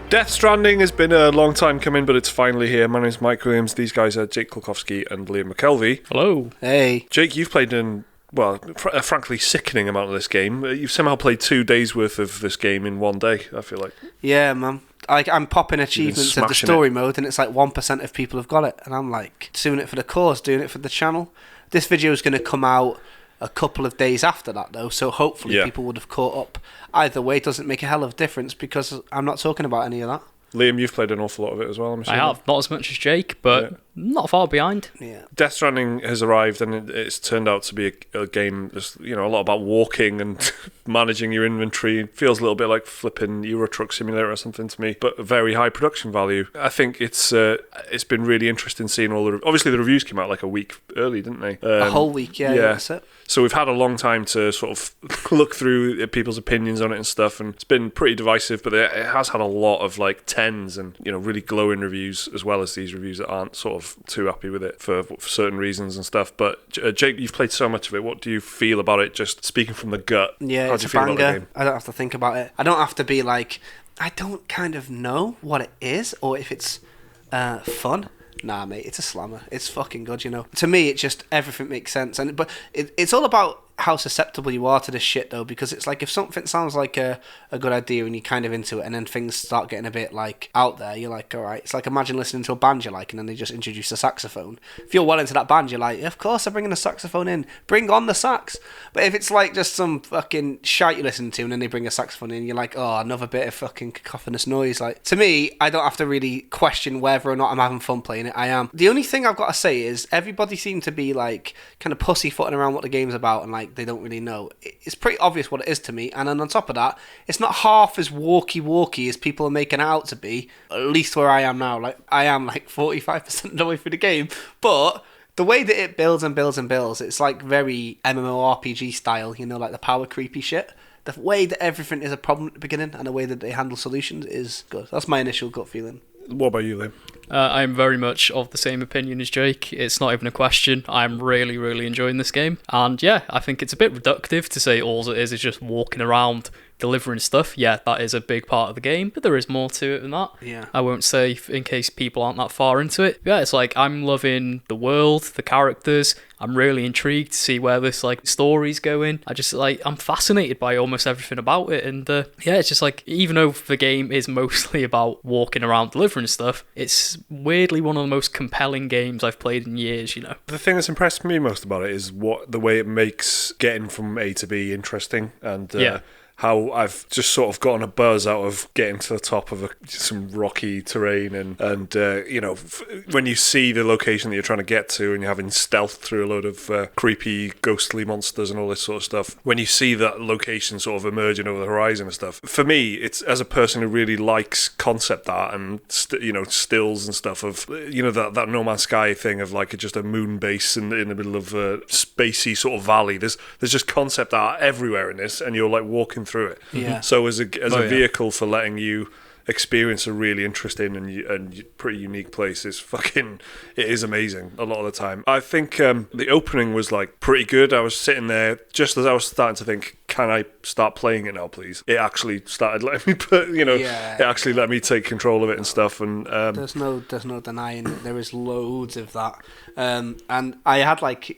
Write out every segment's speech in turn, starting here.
Death Stranding has been a long time coming, but it's finally here. My name's Mike Williams. These guys are Jake Kulkowski and Liam McKelvey. Hello. Hey. Jake, you've played a frankly sickening amount of this game. You've somehow played 2 days worth of this game in one day, I feel like. Yeah, man. I'm popping achievements in the story mode, and it's like 1% of people have got it. And I'm like, doing it for the cause, doing it for the channel. This video is going to come out a couple of days after that, though, so hopefully people would have caught up. Either way, it doesn't make a hell of a difference because I'm not talking about any of that. Liam, you've played an awful lot of it as well, I'm assuming. I have, not as much as Jake, but not far behind. Yeah. Death Stranding has arrived, and it's turned out to be a game that's, a lot about walking and managing your inventory. It feels a little bit like flipping Euro Truck Simulator or something to me, but a very high production value. I think it's been really interesting seeing all the... Obviously, the reviews came out like a week early, didn't they? A whole week, yeah. That's it. So we've had a long time to sort of look through people's opinions on it and stuff, and it's been pretty divisive, but it has had a lot of like 10s and really glowing reviews, as well as these reviews that aren't sort of too happy with it for certain reasons and stuff. But Jake, you've played so much of it. What do you feel about it? Just speaking from the gut. Yeah, it's a banger. I don't have to think about it. I don't have to be like, I don't kind of know what it is or if it's fun. Nah, mate, it's a slammer. It's fucking good, To me, it just, everything makes sense. But it's all about how susceptible you are to this shit, though, because it's like if something sounds like a good idea and you're kind of into it, and then things start getting a bit like out there, you're like, all right. It's like imagine listening to a band you like, and then they just introduce a saxophone. If you're well into that band, you're like, of course they're bringing a saxophone in. Bring on the sax. But if it's like just some fucking shite you listen to, and then they bring a saxophone in, you're like, oh, another bit of fucking cacophonous noise. Like, to me, I don't have to really question whether or not I'm having fun playing it. I am. The only thing I've got to say is everybody seemed to be like kind of pussyfooting around what the game's about, and like they don't really know. It's pretty obvious what it is to me, and then on top of that, it's not half as walky as people are making it out to be, at least where I am now. Like, I am like 45% of the way through the game, but the way that it builds and builds and builds, it's like very MMORPG style, like the power creepy shit. The way that everything is a problem at the beginning and the way that they handle solutions is good. That's my initial gut feeling. What about you, Liam? I'm very much of the same opinion as Jake. It's not even a question. I'm really, really enjoying this game. And yeah, I think it's a bit reductive to say all it is just walking around delivering stuff. Yeah, that is a big part of the game, but there is more to it than that. Yeah. I won't say in case people aren't that far into it. Yeah, it's like I'm loving the world, the characters. I'm really intrigued to see where this like story's going. I'm fascinated by almost everything about it, and it's just like, even though the game is mostly about walking around delivering stuff, it's weirdly one of the most compelling games I've played in years. The thing that's impressed me most about it is the way it makes getting from A to B interesting, and how I've just sort of gotten a buzz out of getting to the top of some rocky terrain, and when you see the location that you're trying to get to and you're having stealth through a load of creepy ghostly monsters and all this sort of stuff, when you see that location sort of emerging over the horizon and stuff, for me, it's, as a person who really likes concept art and stills and stuff of that No Man's Sky thing of like just a moon base in the middle of a spacey sort of valley, there's just concept art everywhere in this, and you're like walking through it. Yeah. So as a vehicle for letting you experience a really interesting and pretty unique place, it is amazing a lot of the time. I think the opening was like pretty good. I was sitting there just as I was starting to think, can I start playing it now, please? It actually started letting me it actually let me take control of it and stuff. And there's no denying it. There is loads of that. And I had like a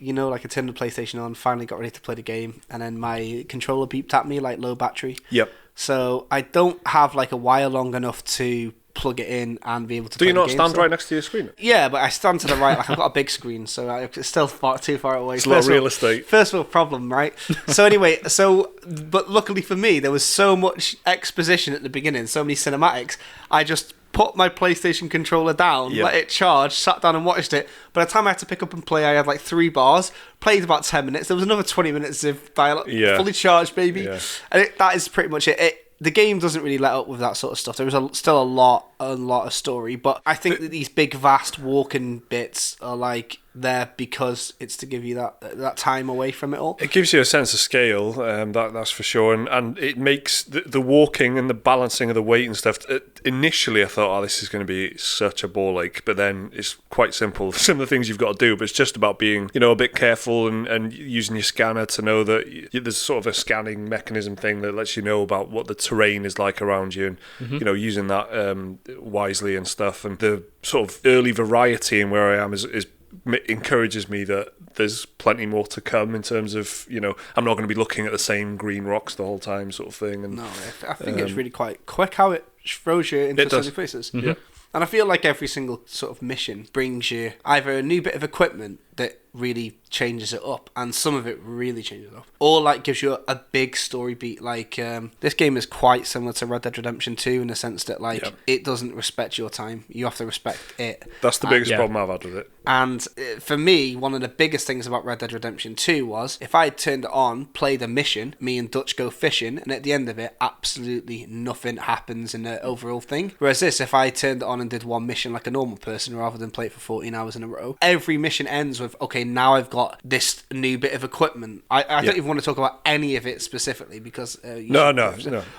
turned the PlayStation on, finally got ready to play the game, and then my controller beeped at me like low battery. Yep. So I don't have like a wire long enough to plug it in and be able to play the game. Do you not stand right next to your screen? Yeah, but I stand to the right. Like, I've got a big screen, so it's still too far away. It's a lot of real estate. First world problem, right? So anyway, but luckily for me, there was so much exposition at the beginning, so many cinematics. I just put my PlayStation controller down, let it charge, sat down and watched it. By the time I had to pick up and play, I had like 3 bars, played about 10 minutes. There was another 20 minutes of dialogue, fully charged, baby. Yeah. And that is pretty much it. The game doesn't really let up with that sort of stuff. There is still a lot of story, but I think that these big, vast walking bits are like there because it's to give you that time away from it all. It gives you a sense of scale, that's for sure, and it makes the walking and the balancing of the weight and stuff. Initially, I thought, oh, this is going to be such a ball ache, but then it's quite simple. Some of the things you've got to do, but it's just about being, a bit careful and using your scanner to know that there's sort of a scanning mechanism thing that lets you know about what the terrain is like around you, and using that wisely and stuff. And the sort of early variety in where I am is encourages me that there's plenty more to come in terms of, I'm not going to be looking at the same green rocks the whole time, sort of thing. And no, I think it's really quite quick how it throws you into certain places. Yeah. And I feel like every single sort of mission brings you either a new bit of equipment that really changes it up, and some of it really changes it up, or like gives you a big story beat. Like this game is quite similar to Red Dead Redemption 2 in the sense that it doesn't respect your time. You have to respect it. That's the biggest problem I've had with it. And for me, one of the biggest things about Red Dead Redemption 2 was if I had turned it on, played a mission, me and Dutch go fishing, and at the end of it, absolutely nothing happens in the overall thing. Whereas this, if I turned it on and did one mission like a normal person rather than play it for 14 hours in a row, every mission ends with, okay, now I've got this new bit of equipment. I don't even want to talk about any of it specifically because no.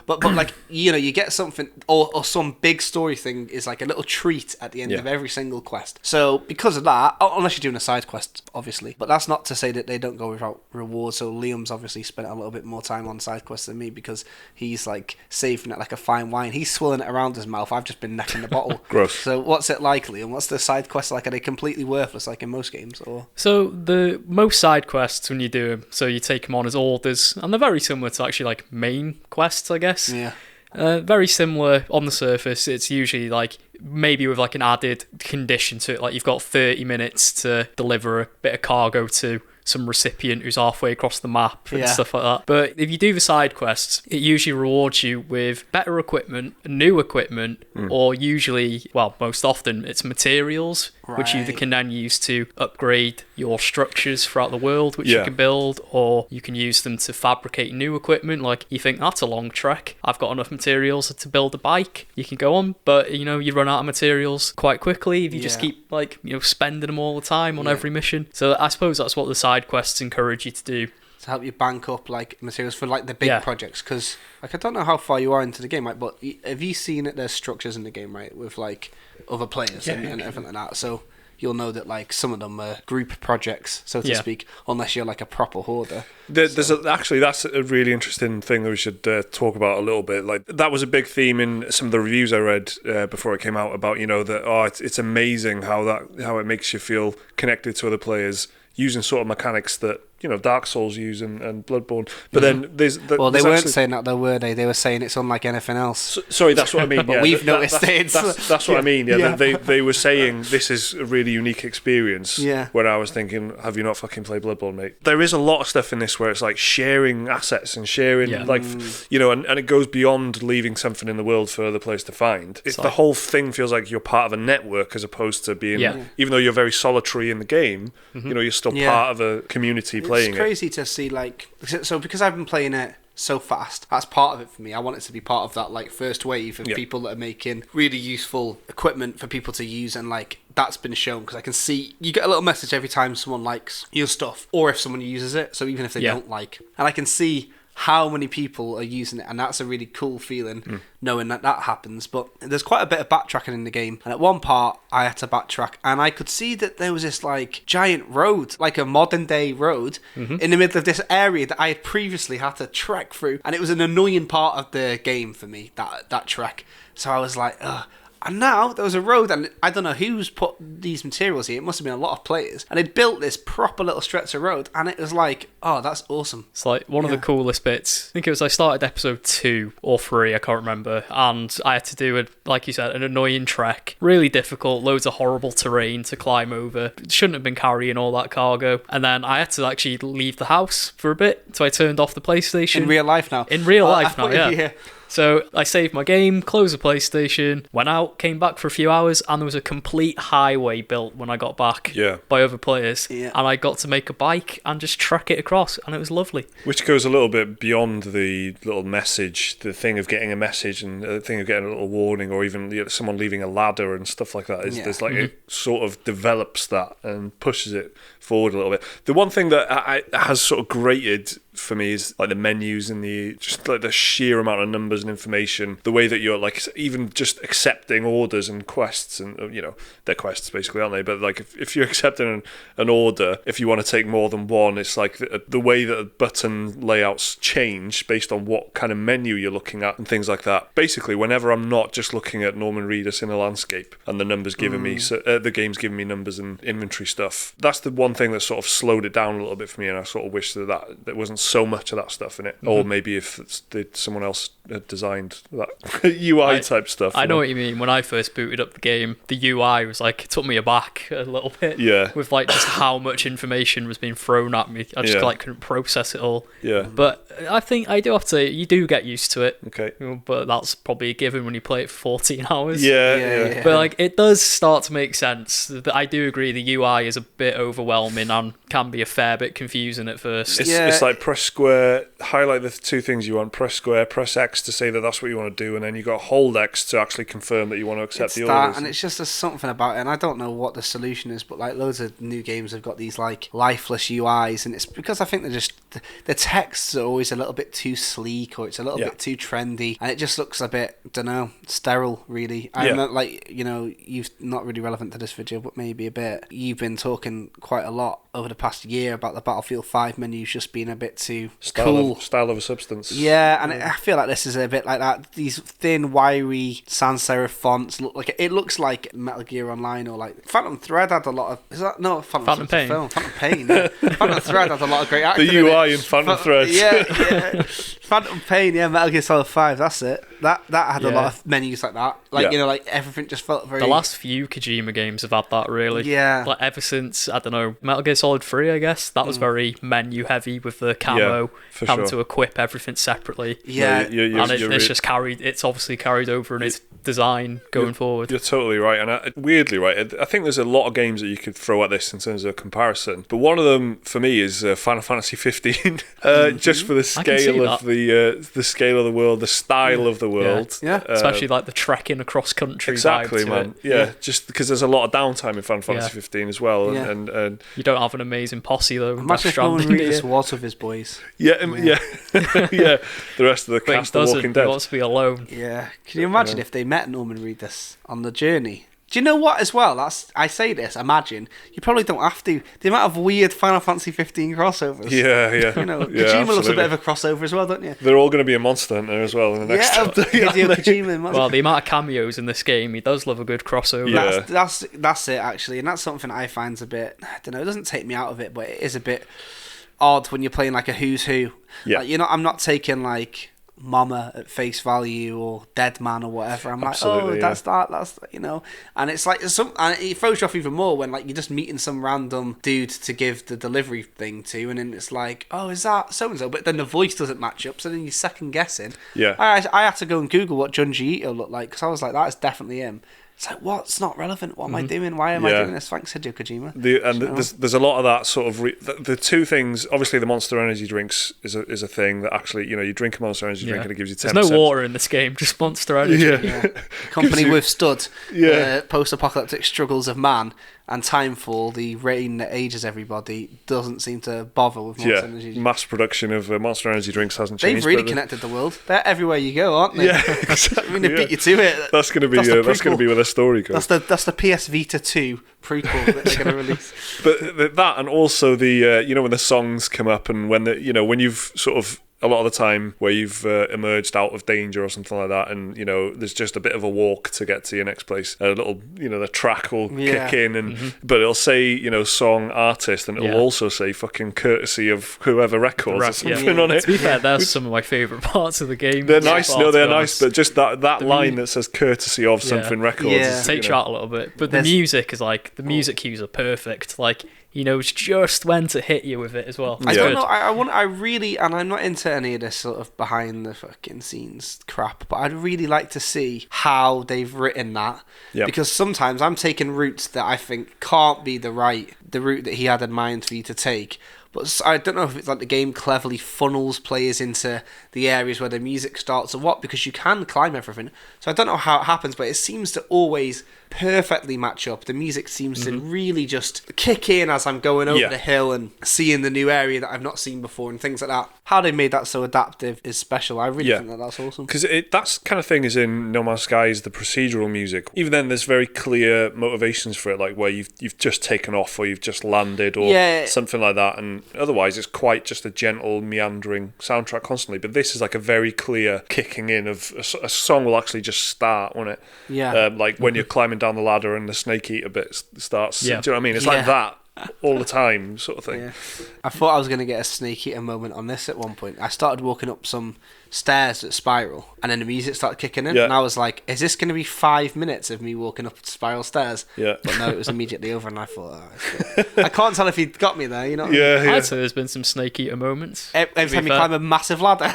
But like you get something or some big story thing is like a little treat at the end of every single quest. So because of that, unless you're doing a side quest, obviously, but that's not to say that they don't go without rewards. So Liam's obviously spent a little bit more time on side quests than me because he's like saving it like a fine wine. He's swirling it around his mouth. I've just been necking the bottle. Gross. So what's it like, Liam? What's the side quests like? Are they completely worthless like in most games or? So the most side quests when you do them, so you take them on as orders, and they're very similar to actually like main quests, I guess. Yeah. Very similar on the surface. It's usually like maybe with like an added condition to it, like you've got 30 minutes to deliver a bit of cargo to some recipient who's halfway across the map and stuff like that. But if you do the side quests, it usually rewards you with better equipment, new equipment, or usually, well, most often it's materials, which you can then use to upgrade your structures throughout the world, which you can build, or you can use them to fabricate new equipment. Like you think, that's a long trek, I've got enough materials to build a bike, you can go on, but you run out of materials quite quickly if you just keep like spending them all the time on every mission. So I suppose that's what the side quests encourage you to do, to help you bank up like materials for like the big projects. Because like I don't know how far you are into the game, right, but have you seen that there's structures in the game, right, with like other players and everything like that? So you'll know that like some of them are group projects, so to speak, unless you're like a proper hoarder. Actually, that's a really interesting thing that we should talk about a little bit. Like that was a big theme in some of the reviews I read before it came out about that it's amazing how it makes you feel connected to other players using sort of mechanics that Dark Souls use and Bloodborne. But then there's they weren't saying that though, were they? They were saying it's unlike anything else. Sorry, that's what I mean. But we've noticed it. That's what I mean. Yeah, they were saying this is a really unique experience. Yeah. Where I was thinking, have you not fucking played Bloodborne, mate? There is a lot of stuff in this where it's like sharing assets and sharing and it goes beyond leaving something in the world for other players to find. The whole thing feels like you're part of a network as opposed to being, even though you're very solitary in the game, you're still part of a community playing it. It's crazy to see, like, so because I've been playing it so fast, that's part of it for me. I want it to be part of that like first wave of people that are making really useful equipment for people to use, and like that's been shown because I can see you get a little message every time someone likes your stuff or if someone uses it, so even if they don't like, and I can see how many people are using it, and that's a really cool feeling knowing that happens. But there's quite a bit of backtracking in the game, and at one part I had to backtrack and I could see that there was this like giant road, like a modern day road in the middle of this area that I had previously had to trek through, and it was an annoying part of the game for me, that trek. So I was like, ugh. And now there was a road, and I don't know who's put these materials here. It must have been a lot of players. And they'd built this proper little stretch of road, and it was like, oh, that's awesome. It's like one of the coolest bits. I think it was I started episode 2 or 3, I can't remember, and I had to do, like you said, an annoying trek. Really difficult, loads of horrible terrain to climb over. Shouldn't have been carrying all that cargo. And then I had to actually leave the house for a bit, so I turned off the PlayStation. In real life now? In real life now, yeah. So I saved my game, closed the PlayStation, went out, came back for a few hours, and there was a complete highway built when I got back by other players. Yeah. And I got to make a bike and just track it across, and it was lovely. Which goes a little bit beyond the little message, the thing of getting a message and the thing of getting a little warning, or even someone leaving a ladder and stuff like that. There's like it sort of develops that and pushes it forward a little bit. The one thing that has sort of grated for me is like the menus and just like the sheer amount of numbers and information, the way that you're like even just accepting orders and quests, and they're quests basically, aren't they? But like if you're accepting an order, if you want to take more than one, it's like the way that the button layouts change based on what kind of menu you're looking at and things like that. Basically, whenever I'm not just looking at Norman Reedus in a landscape and the numbers giving me the game's giving me numbers and inventory stuff, that's the one thing that sort of slowed it down a little bit for me, and I sort of wish that there wasn't so much of that stuff in it, or maybe if someone else had designed that UI type stuff. I know what you mean. When I first booted up the game, the UI was like, it took me aback a little bit. Yeah. With like just how much information was being thrown at me. I just like couldn't process it all. Yeah. But I think I do have to say, you do get used to it. Okay. But that's probably a given when you play it for 14 hours. Yeah. But like it does start to make sense. I do agree the UI is a bit overwhelming and can be a fair bit confusing at first. It's like press square, highlight the two things you want, press square, press X to say that that's what you want to do, and then you got hold X to actually confirm that you want to accept the orders. And it's just there's something about it, and I don't know what the solution is, but like loads of new games have got these like lifeless UIs, and it's because I think they're just the texts are always a little bit too sleek, or it's a little bit too trendy, and it just looks a bit, sterile really. I'm not like, you've not really relevant to this video, but maybe a bit. You've been talking quite a lot over the past year about the Battlefield 5 menus just being a bit too cool. Style of a substance. Yeah, and I feel like this is a bit like that. These thin, wiry sans serif fonts looks like Metal Gear Online, or like Phantom Thread had a lot of. Is that no Phantom Pain? Phantom Pain. Yeah. Phantom Thread had a lot of great acting. The UI in Phantom Thread. Yeah. Phantom Pain. Yeah, Metal Gear Solid 5. That's it. That had a lot of menus like that. Like everything just felt very. The last few Kojima games have had that really. Yeah. Like ever since Metal Gear Solid 3, I guess that was very menu heavy with the camo, having to equip everything separately. Yeah, it's just carried. It's obviously carried over in its design going forward. You're totally right, and weirdly right. I think there's a lot of games that you could throw at this in terms of a comparison, but one of them for me is Final Fantasy 15. Just for the scale of the scale of the world, the style of the world. Yeah. Especially like the trekking across country. Exactly, vibe to man. it. Yeah, just because there's a lot of downtime in Final Fantasy 15 as well, and you don't have an amazing posse though. Imagine if Norman Reedus was with his boys. Yeah. The rest of the cast of Walking Dead. He wants to be alone. Yeah. Can you imagine if they met Norman Reedus on the journey? Do you know what as well? I say this, imagine. You probably don't have to. The amount of weird Final Fantasy 15 crossovers. Yeah. Kojima loves a bit of a crossover as well, don't you? They're all going to be a Monster Hunter as well in the next Hideo Kojima. Well, the amount of cameos in this game, he does love a good crossover. Yeah. That's it, actually. And that's something I find's a bit, I don't know, it doesn't take me out of it, but it is a bit odd when you're playing like a who's who. Yeah. Like, I'm not taking like Mama at face value or Dead Man or whatever. I'm Absolutely, that's and it's like and it throws you off even more when like you're just meeting some random dude to give the delivery thing to, and then it's like, oh, is that so and so? But then the voice doesn't match up, so then you're second guessing. Yeah, I had to go and Google what Junji Ito looked like, because I was like, that is definitely him. It's like, what? It's not relevant. What am I doing? Why am I doing this? Thanks, Hideo Kojima. There's a lot of that sort of the two things. Obviously, the Monster Energy drinks is a thing that actually, you drink a Monster Energy drink and it gives you 10%. There's no water in this game, just Monster Energy. Yeah. Company withstood post-apocalyptic struggles of man, and Timefall, the rain that ages everybody, doesn't seem to bother with Monster Energy. Mass production of Monster Energy drinks hasn't changed. They've really connected the world. They're everywhere you go, aren't they? Yeah, exactly. I mean, they beat you to it. That's going to be where their story goes. That's the PS Vita 2 prequel that they're going to release. But that, and also the when the songs come up, and when when you've sort of, a lot of the time where you've emerged out of danger or something like that, and there's just a bit of a walk to get to your next place, a little the track will kick in, and but it'll say song artist, and it'll also say fucking courtesy of whoever records or something on it. To be fair, that's some of my favourite parts of the game. They're nice. They're nice, but just that line that says courtesy of something records takes you out a little bit. But the music is like, the music cues are perfect. Like, he knows just when to hit you with it as well. I don't know. I really, and I'm not into any of this sort of behind the fucking scenes crap, but I'd really like to see how they've written that, because sometimes I'm taking routes that I think can't be the route that he had in mind for you to take. But I don't know if it's like the game cleverly funnels players into the areas where the music starts or what, because you can climb everything. So I don't know how it happens, but it seems to always perfectly match up. The music seems to really just kick in as I'm going over the hill and seeing the new area that I've not seen before and things like that. How they made that so adaptive is special. I really think that's awesome. Because that kind of thing is in No Man's Sky, is the procedural music. Even then, there's very clear motivations for it, like where you've just taken off or you've just landed or something like that, and otherwise it's quite just a gentle meandering soundtrack constantly. But this is like a very clear kicking in of a song will actually just start, won't it? Like when you're climbing down the ladder and the snake eater bit starts. Do you know what I mean? It's like that all the time, sort of thing. I thought I was going to get a snake eater moment on this at one point. I started walking up some stairs that spiral, and then the music started kicking in, and I was like, is this going to be 5 minutes of me walking up spiral stairs? But no, it was immediately over, and I thought, I can't tell if he got me there, you know? I'd say there's been some snake eater moments. Every time you climb a massive ladder.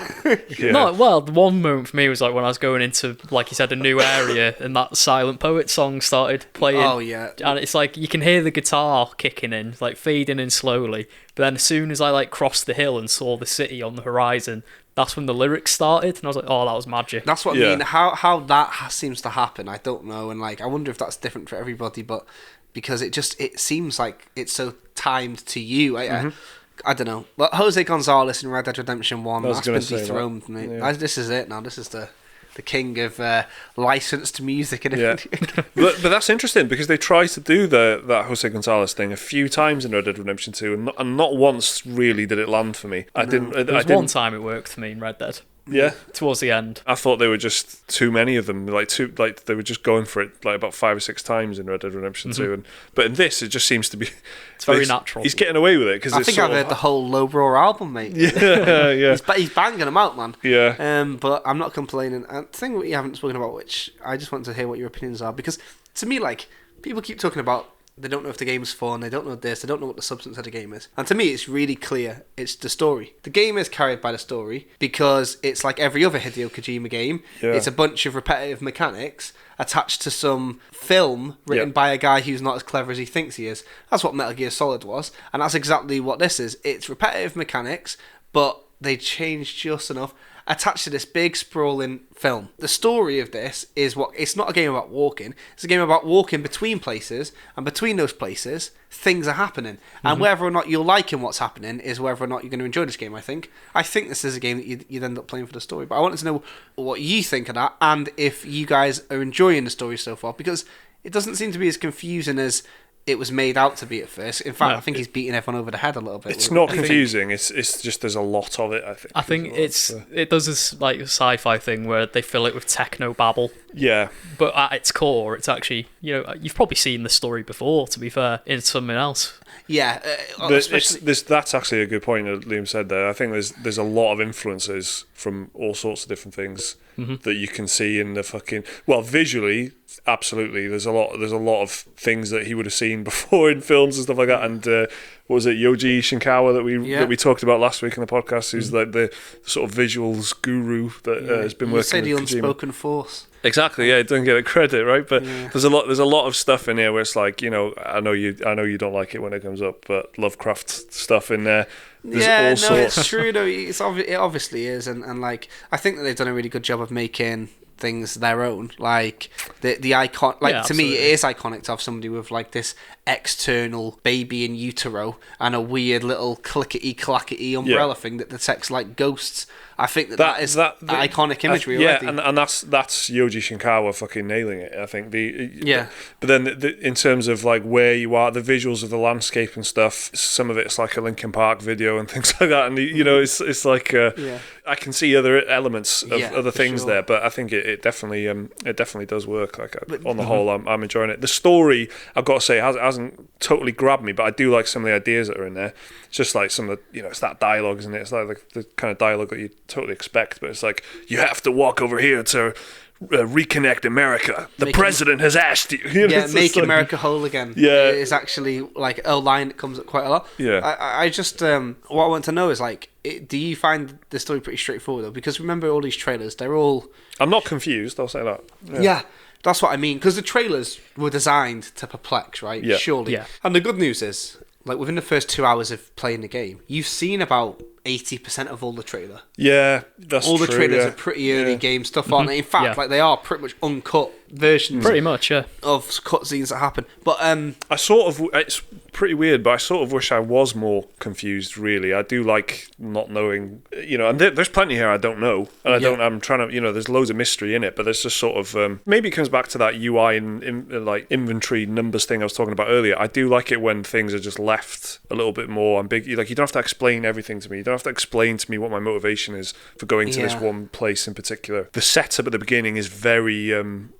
No, well, the one moment for me was like when I was going into, like you said, a new area, and that Silent Poet song started playing. Oh, yeah. And it's like, you can hear the guitar kicking in, like fading in slowly. But then as soon as I like crossed the hill and saw the city on the horizon, that's when the lyrics started, and I was like, oh, that was magic. That's what I mean. How that seems to happen, I don't know, and like I wonder if that's different for everybody, but because it seems like it's so timed to you. I don't know. But Jose Gonzalez in Red Dead Redemption 1, that's been dethroned, mate. This is it now. This is the king of licensed music and everything. but that's interesting, because they tried to do that Jose Gonzalez thing a few times in Red Dead Redemption 2, and not once really did it land for me. There was one time it worked for me in Red Dead. Yeah, towards the end. I thought there were just too many of them. Like they were just going for it like about 5 or 6 times in Red Dead Redemption 2. But in this, it just seems to be. It's very natural. He's getting away with it because I think I've heard the whole Low Roar album, mate. Yeah. He's banging them out, man. Yeah. But I'm not complaining. And the thing we haven't spoken about, which I just want to hear what your opinions are, because to me, like, people keep talking about they don't know if the game's fun, they don't know this, they don't know what the substance of the game is. And to me, it's really clear. It's the story. The game is carried by the story because it's like every other Hideo Kojima game. It's a bunch of repetitive mechanics attached to some film written by a guy who's not as clever as he thinks he is. That's what Metal Gear Solid was, and that's exactly what this is. It's repetitive mechanics, but they changed just enough attached to this big sprawling film. The story of this is it's not a game about walking, it's a game about walking between places, and between those places things are happening, and whether or not you're liking what's happening is whether or not you're going to enjoy this game. I think this is a game that you'd end up playing for the story, but I wanted to know what you think of that, and if you guys are enjoying the story so far, because it doesn't seem to be as confusing as it was made out to be at first. In fact, I think he's beating everyone over the head a little bit. It's not confusing. It's just there's a lot of it. I think it does this like sci-fi thing where they fill it with techno babble. Yeah. But at its core, it's actually, you've probably seen the story before. To be fair, in something else. Yeah. That's actually a good point that Liam said there. I think there's a lot of influences from all sorts of different things that you can see in the visually. Absolutely, there's a lot of things that he would have seen before in films and stuff like that. And what was it, Yoji Shinkawa that we talked about last week in the podcast, who's like the sort of visuals guru that has been working with the Kojima. unspoken force. Exactly, yeah, don't get the credit, right? But there's a lot of stuff in here where it's like, I know you don't like it when it comes up, but Lovecraft stuff in there. There's all sorts. It's true though. It obviously is, and like I think that they've done a really good job of making things their own. Like the icon, like to me, it is iconic to have somebody with like this external baby in utero and a weird little clickety clackety umbrella thing that detects like ghosts. I think that is iconic imagery already. And that's Yoji Shinkawa fucking nailing it. I think But then in terms of like where you are, the visuals of the landscape and stuff, some of it's like a Linkin Park video and things like that. And it's like I can see other elements of other things there, but I think it definitely does work. Like on the whole, I'm enjoying it. The story, I've got to say, hasn't totally grabbed me, but I do like some of the ideas that are in there. It's just like some of the, it's that dialogue, isn't it? It's like the kind of dialogue that you totally expect, but it's like, you have to walk over here to reconnect America. The president has asked you. Make America whole again. Yeah. It's actually like a line that comes up quite a lot. Yeah. I just, what I want to know is like, do you find the story pretty straightforward though? Because remember all these trailers, they're all... I'm not confused, I'll say that. Yeah. That's what I mean, because the trailers were designed to perplex, right? Yeah. Surely. Yeah. And the good news is, like, within the first 2 hours of playing the game, you've seen about 80% of all the trailer. Yeah, that's all the true, trailers yeah. are pretty early game stuff, aren't they? In fact, like, they are pretty much uncut versions Pretty much, yeah. of cutscenes that happen. But it's pretty weird, but I sort of wish I was more confused, really. I do like not knowing, and there's plenty here I don't know, and I'm trying to, there's loads of mystery in it, but there's just sort of, maybe it comes back to that UI and like inventory numbers thing I was talking about earlier. I do like it when things are just left a little bit more ambiguous. Like, you don't have to explain everything to me. You don't have to explain to me what my motivation is for going to this one place in particular. The setup at the beginning is very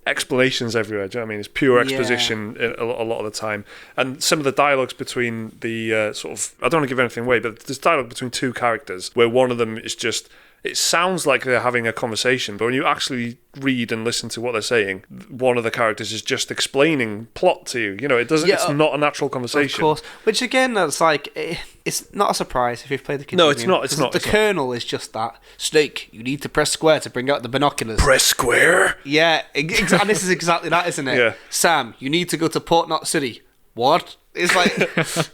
explanations everywhere. Do you know what I mean? It's pure exposition a lot of the time, and some of the dialogues between the sort of, I don't want to give anything away, but there's dialogue between two characters where one of them is just, it sounds like they're having a conversation, but when you actually read and listen to what they're saying, one of the characters is just explaining plot to you. It doesn't. It's not a natural conversation. Of course. Which again, that's like, it's not a surprise if you've played the game. No, it's not. It's not. The kernel is just that. Snake, you need to press square to bring out the binoculars. Press square. Yeah, and this is exactly that, isn't it? Yeah. Sam, you need to go to Port Knot City. What? It's like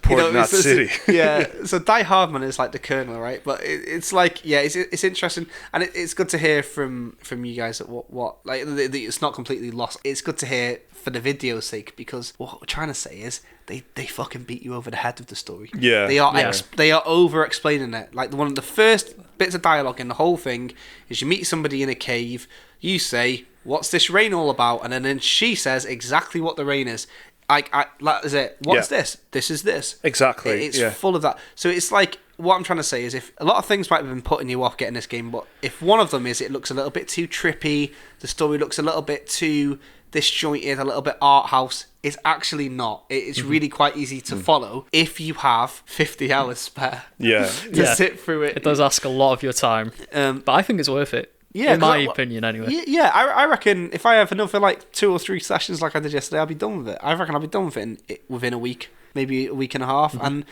Port Knot City. Yeah. So Die Hardman is like the kernel, right? But it's like, it's interesting, and it's good to hear from you guys that what like it's not completely lost. It's good to hear for the video's sake, because what we're trying to say is they fucking beat you over the head with the story. Yeah. They are over explaining it. Like one of the first bits of dialogue in the whole thing is you meet somebody in a cave. You say, "What's this rain all about?" And then she says exactly what the rain is. That is it. What's this? This is this. Exactly. It's full of that. So it's like, what I'm trying to say is, if a lot of things might have been putting you off getting this game, but if one of them is it looks a little bit too trippy, the story looks a little bit too disjointed, a little bit art house, it's actually not. It's really quite easy to follow if you have 50 hours spare. Yeah. to sit through it. It does ask a lot of your time, but I think it's worth it. Yeah, in my opinion, anyway. Yeah, I reckon if I have another like 2 or 3 sessions like I did yesterday, I'll be done with it. I reckon I'll be done with it within a week, maybe a week and a half. And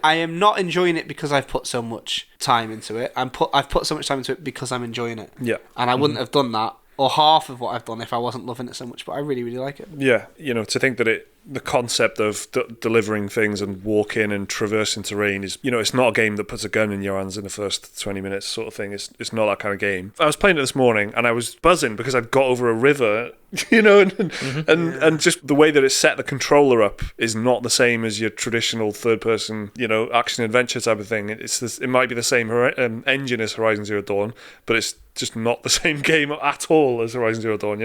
I am not enjoying it because I've put so much time into it. I've put so much time into it because I'm enjoying it. Yeah, and I wouldn't have done that or half of what I've done if I wasn't loving it so much. But I really, really like it. Yeah, to think that the concept of delivering things and walking and traversing terrain is, it's not a game that puts a gun in your hands in the first 20 minutes sort of thing. It's not that kind of game. I was playing it this morning and I was buzzing because I'd got over a river, and just the way that it set the controller up is not the same as your traditional third person, action adventure type of thing. It might be the same engine as Horizon Zero Dawn, but it's just not the same game at all as Horizon Zero Dawn,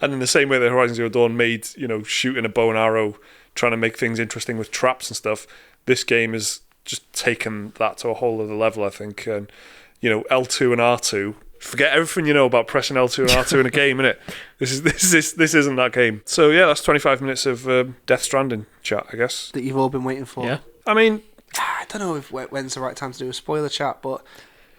And in the same way that Horizon Zero Dawn made, shooting a bow and arrow, trying to make things interesting with traps and stuff, this game has just taken that to a whole other level, I think. And, L2 and R2, forget everything you know about pressing L2 and R2 in a game, innit? This isn't that game. So yeah, that's 25 minutes of Death Stranding chat, I guess. That you've all been waiting for. Yeah. I mean, I don't know when's the right time to do a spoiler chat, but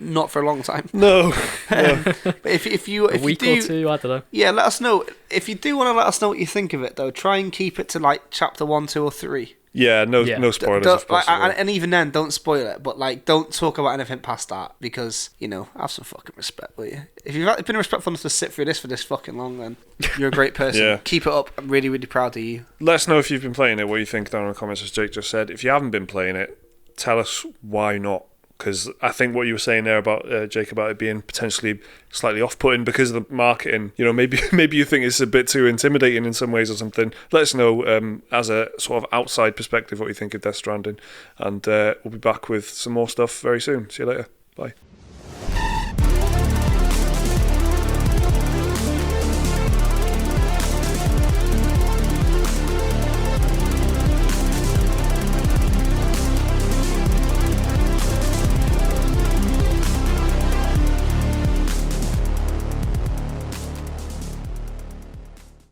not for a long time. No. But if you a week do, or two, I don't know. Yeah, let us know. If you do want to let us know what you think of it, though, try and keep it to like chapter 1, 2, or 3. Yeah, no spoilers if possible. And even then, don't spoil it. But like, don't talk about anything past that, because have some fucking respect, will you? If you've been respectful enough to sit through this for this fucking long, then you're a great person. Yeah. Keep it up. I'm really, really proud of you. Let us know if you've been playing it, what you think down in the comments, as Jake just said. If you haven't been playing it, tell us why not. Because I think what you were saying there about Jake, about it being potentially slightly off-putting because of the marketing, maybe you think it's a bit too intimidating in some ways or something. Let us know as a sort of outside perspective what you think of Death Stranding, and we'll be back with some more stuff very soon. See you later. Bye.